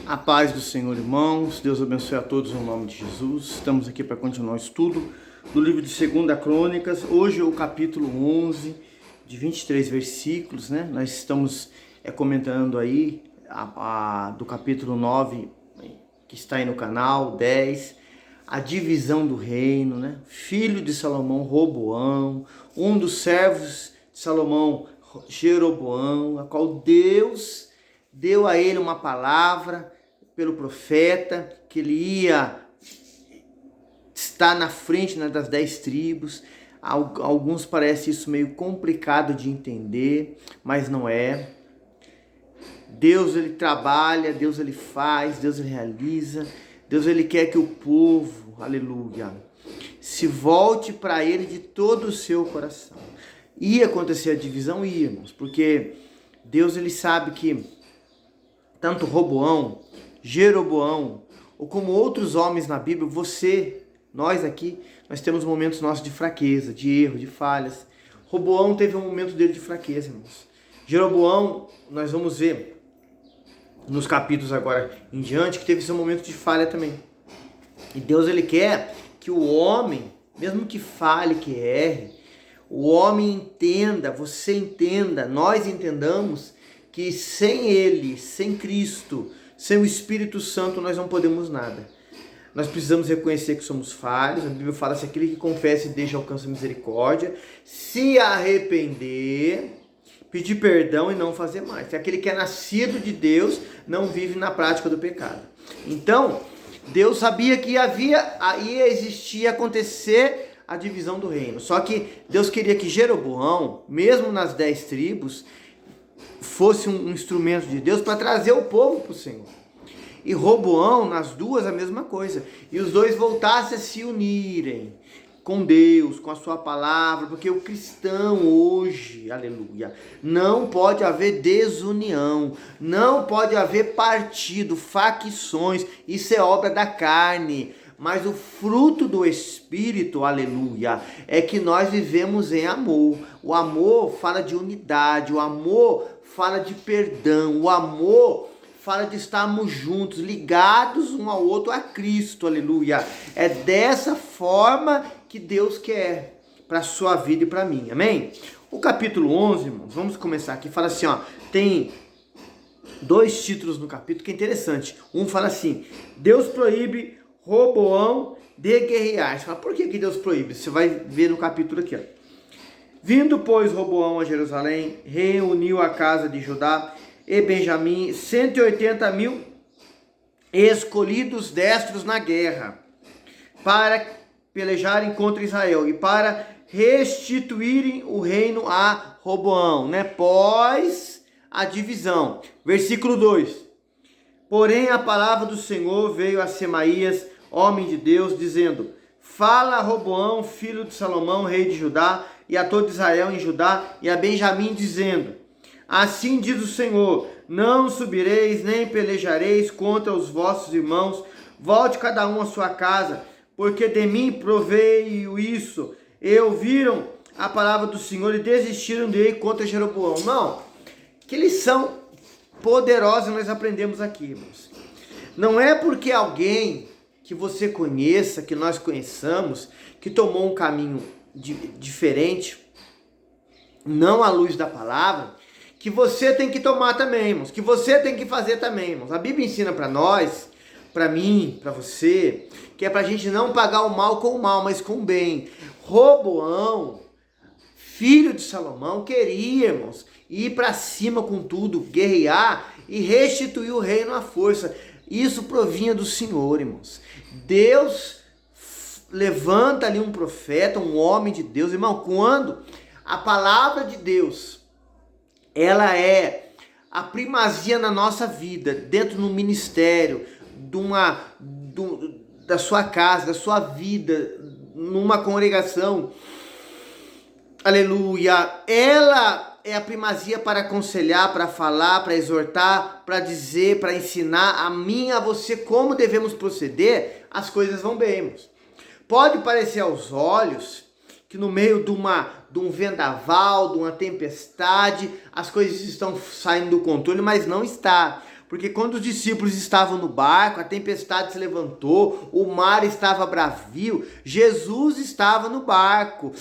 A paz do Senhor, irmãos. Deus abençoe a todos no nome de Jesus. Estamos aqui para continuar o estudo do livro de 2 Crônicas. Hoje é o capítulo 11, de 23 versículos, né? Nós estamos comentando aí do capítulo 9, que está aí no canal, 10, a divisão do reino, né? Filho de Salomão, Roboão, um dos servos de Salomão, Jeroboão, a qual Deus deu a ele uma palavra pelo profeta, que ele ia estar na frente, né, das 10 tribos. Alguns parece isso meio complicado de entender, mas não é. Deus, ele trabalha, Deus, ele faz, Deus, ele realiza. Deus, ele quer que o povo, aleluia, se volte para ele de todo o seu coração. Ia acontecer a divisão, irmãos, porque Deus, ele sabe que tanto Roboão, Jeroboão, ou como outros homens na Bíblia, nós aqui, nós temos momentos nossos de fraqueza, de erro, de falhas. Roboão teve um momento dele de fraqueza, irmãos. Jeroboão, nós vamos ver nos capítulos agora em diante, que teve seu momento de falha também. E Deus, ele quer que o homem, mesmo que falhe, que erre, o homem entenda, você entenda, nós entendamos que sem ele, sem Cristo, sem o Espírito Santo, nós não podemos nada. Nós precisamos reconhecer que somos falhos. A Bíblia fala: se aquele que confessa e deixa alcança misericórdia, se arrepender, pedir perdão e não fazer mais. Se aquele que é nascido de Deus não vive na prática do pecado. Então, Deus sabia que ia existir, acontecer a divisão do reino. Só que Deus queria que Jeroboão, mesmo nas 10 tribos, fosse um instrumento de Deus para trazer o povo para o Senhor. E Roboão, nas duas, a mesma coisa. E os dois voltassem a se unirem com Deus, com a sua palavra, porque o cristão hoje, aleluia, não pode haver desunião, não pode haver partido, facções, isso é obra da carne. Mas o fruto do Espírito, aleluia, é que nós vivemos em amor. O amor fala de unidade, o amor fala de perdão, o amor fala de estarmos juntos, ligados um ao outro a Cristo, aleluia. É dessa forma que Deus quer para a sua vida e para mim, amém? O capítulo 11, irmãos, vamos começar aqui, fala assim, ó, tem 2 títulos no capítulo que é interessante. Um fala assim: Deus proíbe Roboão de guerrear. Você fala, por que Deus proíbe? Você vai ver no capítulo aqui, ó. Vindo, pois, Roboão a Jerusalém, reuniu a casa de Judá e Benjamim 180 mil escolhidos destros na guerra, para pelejarem contra Israel e para restituírem o reino a Roboão, né? Pós a divisão. Versículo 2. Porém, a palavra do Senhor veio a Semaías, homem de Deus, dizendo: fala a Roboão, filho de Salomão, rei de Judá, e a todo Israel em Judá, e a Benjamim, dizendo: assim diz o Senhor, não subireis, nem pelejareis contra os vossos irmãos, volte cada um à sua casa, porque de mim proveio isso. E ouviram a palavra do Senhor e desistiram de ir contra Jeroboão. Não, que lição poderosa nós aprendemos aqui, irmãos. Não é porque alguém que você conheça, que nós conheçamos, que tomou um caminho diferente, não à luz da palavra, que você tem que tomar também, irmãos, que você tem que fazer também, irmãos. A Bíblia ensina para nós, para mim, para você, que é para a gente não pagar o mal com o mal, mas com o bem. Roboão, filho de Salomão, queria, irmãos, ir para cima com tudo, guerrear e restituir o reino à força. Isso provinha do Senhor, irmãos. Deus levanta ali um profeta, um homem de Deus, irmão, quando a palavra de Deus, ela é a primazia na nossa vida, dentro do ministério, da sua casa, da sua vida, numa congregação, aleluia, ela é a primazia para aconselhar, para falar, para exortar, para dizer, para ensinar a mim e a você como devemos proceder. As coisas vão bem, irmãos. Pode parecer aos olhos que no meio de um vendaval, de uma tempestade, as coisas estão saindo do controle, mas não está. Porque quando os discípulos estavam no barco, a tempestade se levantou, o mar estava bravio, Jesus estava no barco.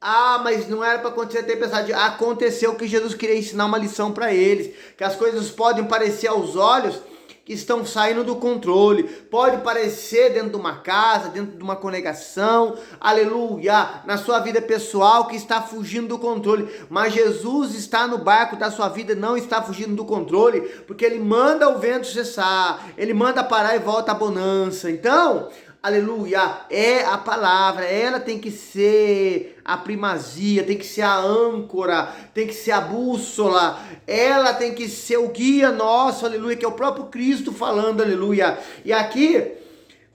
Ah, mas não era para acontecer a tempestade. Aconteceu que Jesus queria ensinar uma lição para eles, que as coisas podem parecer aos olhos que estão saindo do controle, pode parecer dentro de uma casa, dentro de uma congregação, aleluia, na sua vida pessoal que está fugindo do controle, mas Jesus está no barco da sua vida, não está fugindo do controle, porque Ele manda o vento cessar, Ele manda parar e volta a bonança. Então, aleluia, é a palavra, ela tem que ser a primazia, tem que ser a âncora, tem que ser a bússola, ela tem que ser o guia nosso, aleluia, que é o próprio Cristo falando, aleluia. E aqui,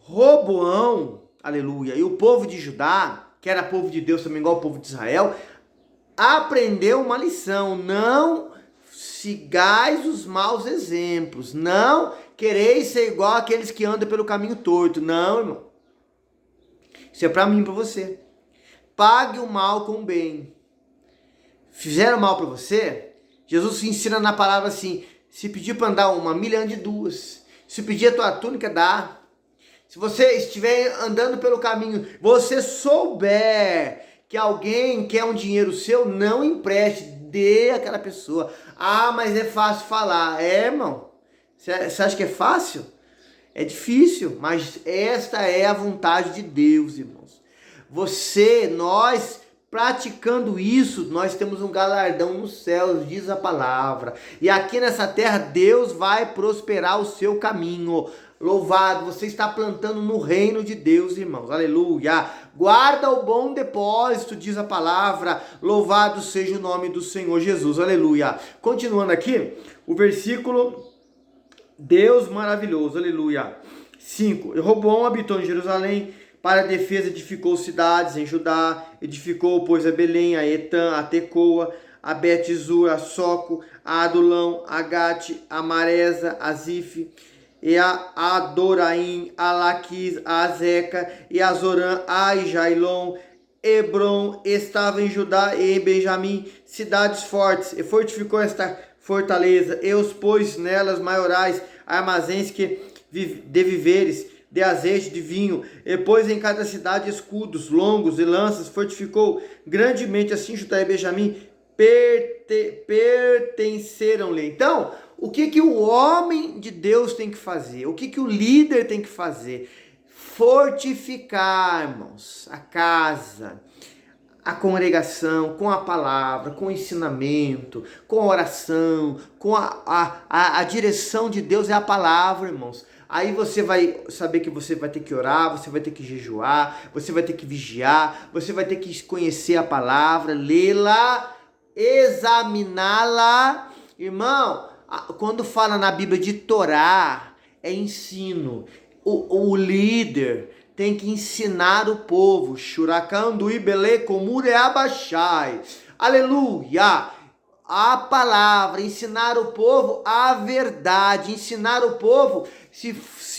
Roboão, aleluia, e o povo de Judá, que era povo de Deus também, igual o povo de Israel, aprendeu uma lição: não sigais os maus exemplos, não quereis ser igual àqueles que andam pelo caminho torto. Não, irmão. Isso é para mim e para você. Pague o mal com o bem. Fizeram mal para você? Jesus ensina na palavra assim: se pedir para andar 1 milha, ande 2. Se pedir a tua túnica, dá. Se você estiver andando pelo caminho, você souber que alguém quer um dinheiro seu, não empreste, dê àquela pessoa. Ah, mas é fácil falar. É, irmão. Você acha que é fácil? É difícil, mas esta é a vontade de Deus, irmãos. Nós praticando isso, nós temos um galardão nos céus, diz a palavra. E aqui nessa terra, Deus vai prosperar o seu caminho. Louvado, você está plantando no reino de Deus, irmãos, aleluia. Guarda o bom depósito, diz a palavra. Louvado seja o nome do Senhor Jesus, aleluia. Continuando aqui, o versículo: Deus maravilhoso, aleluia. 5. Roboão habitou em Jerusalém, para a defesa edificou cidades em Judá, edificou, pois, a Belém, a Etã, a Tecoa, a Bet-zur, a Soco, a Adulão, a Gate, a Maresa, a Zif, e a Adoraim, a Laquis, a Azeca, e a Zorã, a Jailon. Hebron estava em Judá e em Benjamim, cidades fortes, e fortificou esta fortaleza, e os pôs nelas maiorais armazéns de víveres, de azeite, de vinho, e pôs em cada cidade escudos longos e lanças, fortificou grandemente, assim Judá e Benjamim pertenceram-lhe. Então, o que o homem de Deus tem que fazer? O que o líder tem que fazer? Fortificar, irmãos, a casa, a congregação, com a palavra, com o ensinamento, com a oração, com a direção de Deus é a palavra, irmãos. Aí você vai saber que você vai ter que orar, você vai ter que jejuar, você vai ter que vigiar, você vai ter que conhecer a palavra, lê-la, examiná-la. Irmão, quando fala na Bíblia de Torá, é ensino. O líder tem que ensinar o povo. Shurakandu ibele komure abashai. Aleluia! A palavra, ensinar o povo a verdade, ensinar o povo, se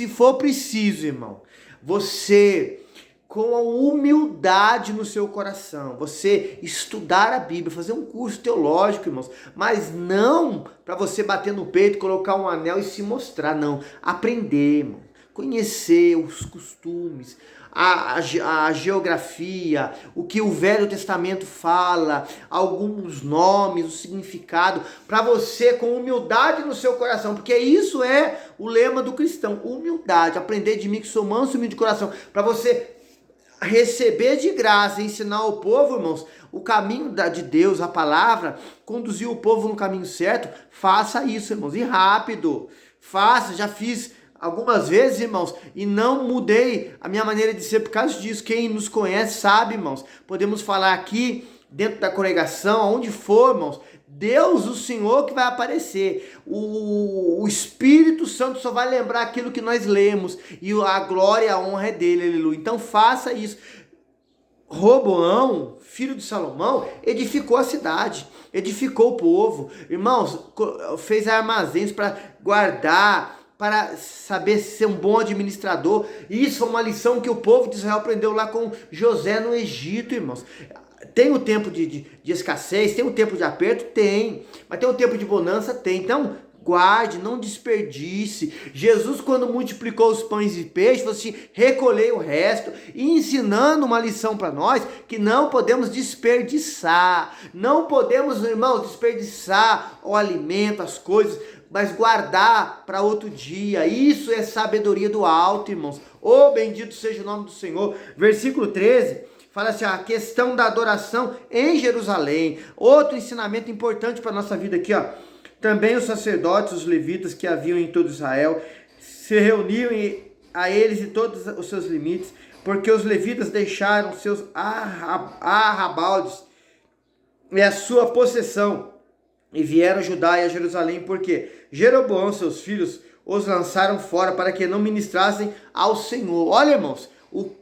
for preciso, irmão, você, com a humildade no seu coração, você estudar a Bíblia, fazer um curso teológico, irmãos, mas não para você bater no peito, colocar um anel e se mostrar, não. Aprender, irmão, conhecer os costumes, a geografia, o que o Velho Testamento fala, alguns nomes, o significado, para você com humildade no seu coração, porque isso é o lema do cristão, humildade, aprender de mim que sou manso e humilde de coração, para você receber de graça e ensinar ao povo, irmãos, o caminho de Deus, a palavra, conduzir o povo no caminho certo. Faça isso, irmãos, e rápido, faça, já fiz algumas vezes, irmãos, e não mudei a minha maneira de ser por causa disso. Quem nos conhece sabe, irmãos, podemos falar aqui, dentro da congregação, aonde for, irmãos, Deus, o Senhor, que vai aparecer. O Espírito Santo só vai lembrar aquilo que nós lemos, e a glória e a honra é dele, aleluia. Então faça isso. Roboão, filho de Salomão, edificou a cidade, edificou o povo, irmãos, fez armazéns para guardar, para saber ser um bom administrador. Isso foi uma lição que o povo de Israel aprendeu lá com José no Egito, irmãos. Tem o tempo de escassez, tem o tempo de aperto? Tem. Mas tem o tempo de bonança? Tem. Então, guarde, não desperdice. Jesus, quando multiplicou os pães e peixes, falou assim, recolhei o resto, ensinando uma lição para nós, que não podemos desperdiçar, não podemos, irmãos, desperdiçar o alimento, as coisas, mas guardar para outro dia. Isso é sabedoria do alto, irmãos. Oh, bendito seja o nome do Senhor. Versículo 13, fala assim, a questão da adoração em Jerusalém. Outro ensinamento importante para a nossa vida aqui, ó. Também os sacerdotes, os levitas que haviam em todo Israel, se reuniam a eles e todos os seus limites, porque os levitas deixaram seus arrabaldes e a sua possessão, e vieram a Judá e a Jerusalém, porque Jeroboão, seus filhos, os lançaram fora para que não ministrassem ao Senhor. Olha, irmãos,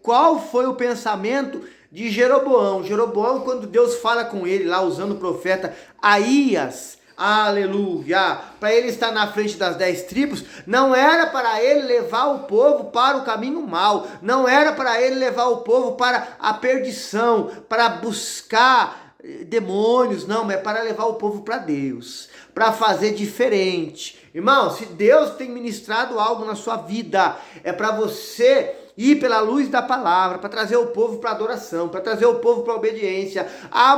qual foi o pensamento de Jeroboão? Jeroboão, quando Deus fala com ele lá, usando o profeta Aías, aleluia, para ele estar na frente das 10 tribos, não era para ele levar o povo para o caminho mau, não era para ele levar o povo para a perdição, para buscar demônios, não, é para levar o povo para Deus, para fazer diferente. Irmão, se Deus tem ministrado algo na sua vida, é para você ir pela luz da palavra, para trazer o povo para adoração, para trazer o povo para obediência.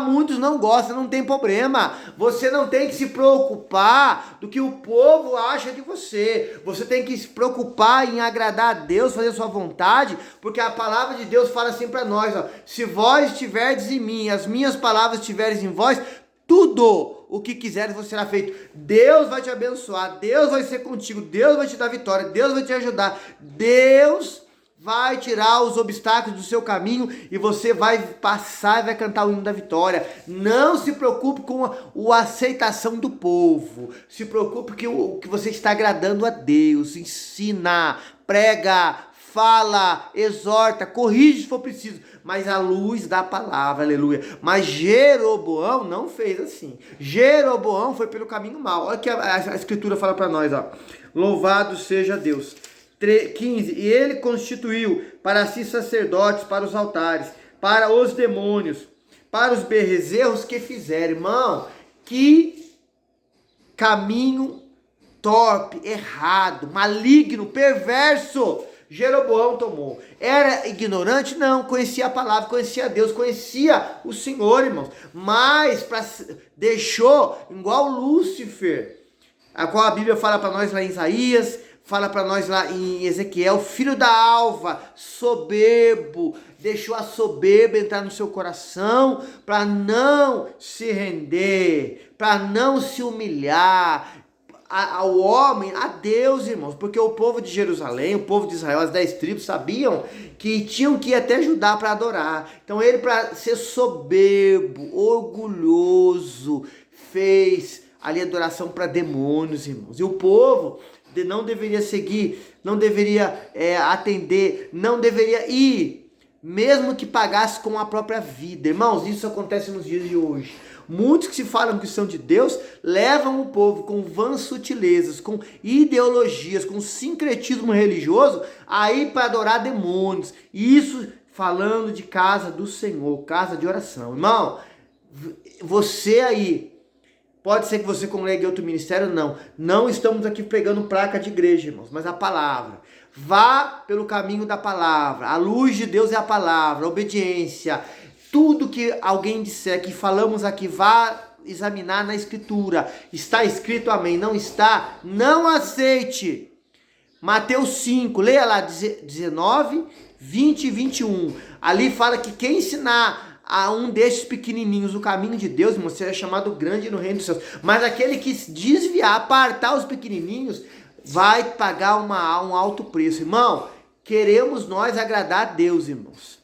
Muitos não gostam, não tem problema. Você não tem que se preocupar do que o povo acha de você. Você tem que se preocupar em agradar a Deus, fazer a sua vontade, porque a palavra de Deus fala assim para nós, ó, se vós estiverdes em mim, as minhas palavras estiverem em vós, tudo o que quiseres você será feito. Deus vai te abençoar, Deus vai ser contigo, Deus vai te dar vitória, Deus vai te ajudar, Deus vai tirar os obstáculos do seu caminho e você vai passar e vai cantar o hino da vitória. Não se preocupe com a aceitação do povo. Se preocupe que você está agradando a Deus. Ensina, prega, fala, exorta, corrige se for preciso, mas à luz da palavra, aleluia. Mas Jeroboão não fez assim. Jeroboão foi pelo caminho mau. Olha o que a escritura fala para nós, ó. Louvado seja Deus. 15, e ele constituiu para si sacerdotes para os altares, para os demônios, para os bezerros que fizeram. Irmão, que caminho torpe, errado, maligno, perverso Jeroboão tomou. Era ignorante? Não, conhecia a palavra, conhecia Deus, conhecia o Senhor, irmãos, mas deixou igual Lúcifer, a qual a Bíblia fala para nós lá em Isaías, fala para nós lá em Ezequiel, filho da alva, soberbo, deixou a soberba entrar no seu coração para não se render, para não se humilhar ao homem, a Deus, irmãos, porque o povo de Jerusalém, o povo de Israel, as 10 tribos sabiam que tinham que ir até Judá para adorar. Então ele, para ser soberbo, orgulhoso, fez ali adoração para demônios, irmãos. E o povo não deveria seguir, não deveria atender, não deveria ir, mesmo que pagasse com a própria vida. Irmãos, isso acontece nos dias de hoje. Muitos que se falam que são de Deus, levam o povo com vãs sutilezas, com ideologias, com sincretismo religioso, aí para adorar demônios. Isso falando de casa do Senhor, casa de oração. Irmão, você aí, pode ser que você congregue outro ministério, não estamos aqui pregando placa de igreja, irmãos, mas a palavra. Vá pelo caminho da palavra, a luz de Deus é a palavra, a obediência. Tudo que alguém disser, que falamos aqui, vá examinar na escritura. Está escrito amém, não está? Não aceite. Mateus 5, leia lá 19, 20 e 21. Ali fala que quem ensinar a um destes pequenininhos o caminho de Deus, irmão, será chamado grande no reino dos céus. Mas aquele que desviar, apartar os pequenininhos, vai pagar um alto preço. Irmão, queremos nós agradar a Deus, irmãos.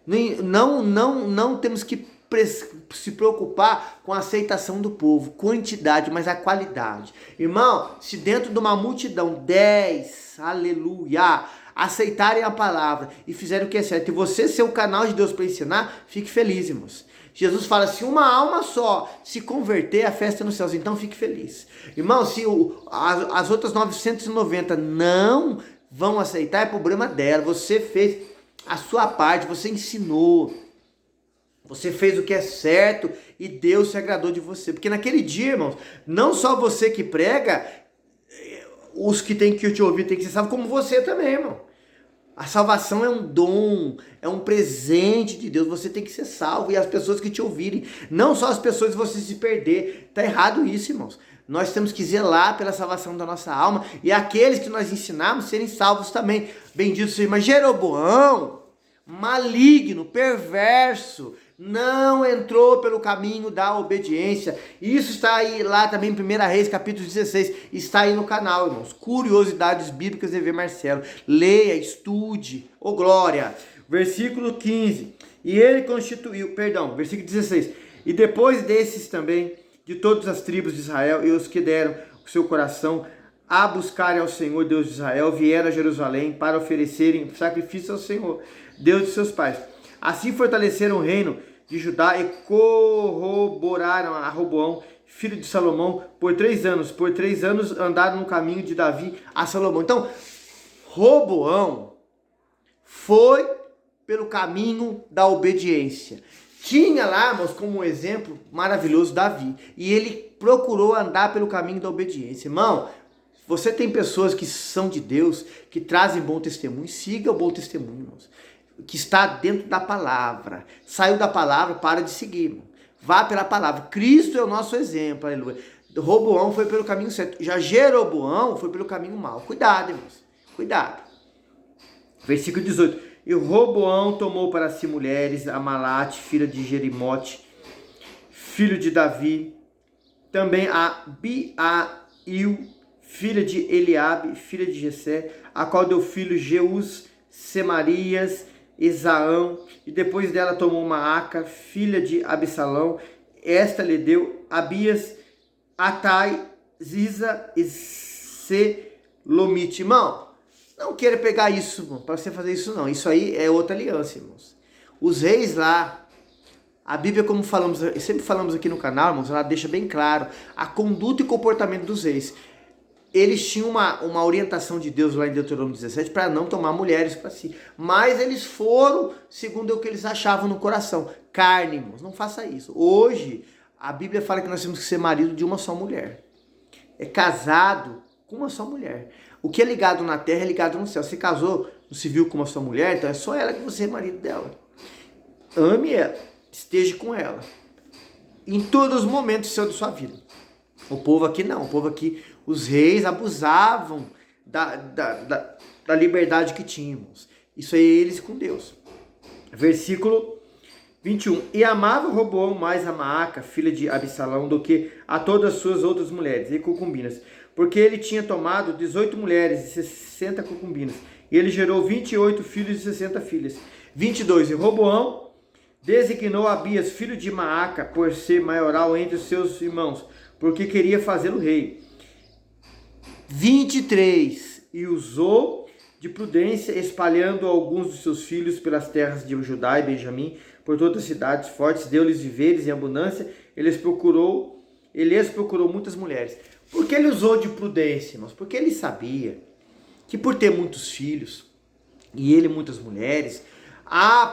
Não temos que se preocupar com a aceitação do povo, quantidade, mas a qualidade. Irmão, se dentro de uma multidão 10, aleluia, aceitarem a palavra e fizerem o que é certo, e você ser o canal de Deus para ensinar, fique feliz, irmãos. Jesus fala, se uma alma só se converter, a festa é nos céus, então fique feliz. Irmão, se as outras 990 não vão aceitar, é problema dela. Você fez a sua parte, você ensinou, você fez o que é certo e Deus se agradou de você. Porque naquele dia, irmãos, não só você que prega, os que tem que te ouvir tem que ser salvo, como você também, irmão. A salvação é um dom, é um presente de Deus, você tem que ser salvo, e as pessoas que te ouvirem, não só as pessoas que você se perder, tá errado isso, irmãos. Nós temos que zelar pela salvação da nossa alma, e aqueles que nós ensinamos serem salvos também. Bendito seja, mas Jeroboão, maligno, perverso, não entrou pelo caminho da obediência. Isso está aí lá também em 1 Reis, capítulo 16. Está aí no canal, irmãos. Curiosidades Bíblicas de V. Marcelo. Leia, estude. Ô glória! Versículo 15. E ele constituiu, versículo 16. E depois desses também, de todas as tribos de Israel, e os que deram o seu coração a buscarem ao Senhor, Deus de Israel, vieram a Jerusalém para oferecerem sacrifício ao Senhor, Deus de seus pais. Assim fortaleceram o reino de Judá e corroboraram a Roboão, filho de Salomão, por 3 anos. Por 3 anos andaram no caminho de Davi a Salomão. Então, Roboão foi pelo caminho da obediência. Tinha lá, irmãos, como um exemplo maravilhoso Davi. E ele procurou andar pelo caminho da obediência. Irmão, você tem pessoas que são de Deus, que trazem bom testemunho. Siga o bom testemunho, irmãos, que está dentro da palavra. Saiu da palavra, para de seguir, irmão. Vá pela palavra. Cristo é o nosso exemplo, aleluia. Roboão foi pelo caminho certo. Já Jeroboão foi pelo caminho mau. Cuidado, irmãos. Cuidado. Versículo 18. E Roboão tomou para si mulheres, Amalate, filha de Jerimote, filho de Davi. Também a Abiail, filha de Eliabe, filha de Jessé, a qual deu filhos Jeus, Semarias, Esaão, e depois dela tomou Maaca, filha de Absalão. Esta lhe deu Abias, Atai, Ziza e Selomite. Irmão, não queira pegar isso, irmão, para você fazer isso não. Isso aí é outra aliança, irmãos. Os reis lá, a Bíblia, como falamos, sempre falamos aqui no canal, irmãos, ela deixa bem claro a conduta e comportamento dos reis. Eles tinham uma orientação de Deus lá em Deuteronômio 17 para não tomar mulheres para si. Mas eles foram segundo o que eles achavam no coração. Carne, irmãos, não faça isso. Hoje, a Bíblia fala que nós temos que ser marido de uma só mulher. É casado com uma só mulher. O que é ligado na terra é ligado no céu. Você casou no civil com uma só mulher, então é só ela que você é marido dela. Ame ela, esteja com ela. Em todos os momentos da sua vida. O povo aqui não, o povo aqui, os reis abusavam da liberdade que tínhamos. Isso aí eles com Deus. Versículo 21. E amava Roboão mais a Maaca, filha de Absalão, do que a todas as suas outras mulheres e concubinas, porque ele tinha tomado 18 mulheres e 60 concubinas. E ele gerou 28 filhos e 60 filhas. 22. E Roboão designou Abias, filho de Maaca, por ser maioral entre os seus irmãos, porque queria fazê-lo rei. 23. E usou de prudência, espalhando alguns dos seus filhos pelas terras de Judá e Benjamim, por todas as cidades fortes, deu-lhes viveres em abundância, ele lhes procurou muitas mulheres. Por que ele usou de prudência, irmãos? Porque ele sabia que por ter muitos filhos, e ele muitas mulheres,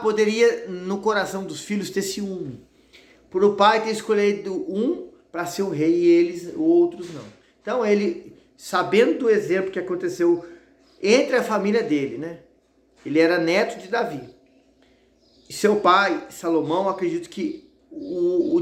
poderia no coração dos filhos ter ciúme. Por o pai ter escolhido um para ser o rei e eles, outros não. Então ele, sabendo do exemplo que aconteceu entre a família dele, né? Ele era neto de Davi. E seu pai, Salomão, acredito que o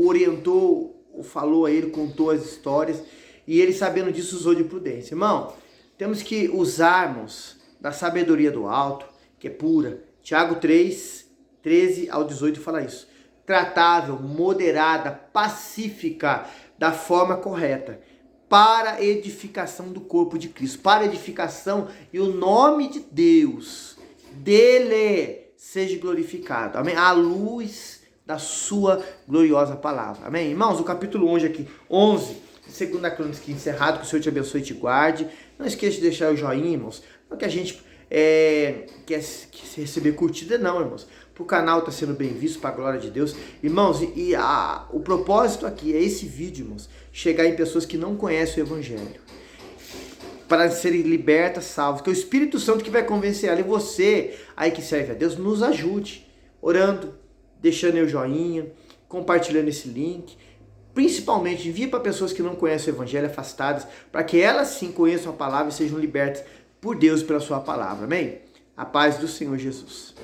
orientou, falou a ele, contou as histórias, e ele, sabendo disso, usou de prudência. Irmão, temos que usarmos da sabedoria do alto, que é pura. Tiago 3, 13 ao 18 fala isso. Tratável, moderada, pacífica, da forma correta, para edificação do corpo de Cristo, para edificação e o nome de Deus, dele, seja glorificado. Amém? À luz da sua gloriosa palavra. Amém? Irmãos, o capítulo 11 aqui, 11, 2 Crônicas encerrado, que o Senhor te abençoe e te guarde. Não esqueça de deixar o joinha, irmãos, porque a gente quer receber curtida, não, irmãos. O canal está sendo bem visto, para a glória de Deus. Irmãos, o propósito aqui é esse vídeo, irmãos, chegar em pessoas que não conhecem o Evangelho, para serem libertas, salvas, que é o Espírito Santo que vai convencer ela. E você, aí que serve a Deus, nos ajude, orando, deixando o joinha, compartilhando esse link, Principalmente, envia para pessoas que não conhecem o Evangelho, afastadas, para que elas sim conheçam a palavra e sejam libertas por Deus pela sua palavra. Amém? A paz do Senhor Jesus.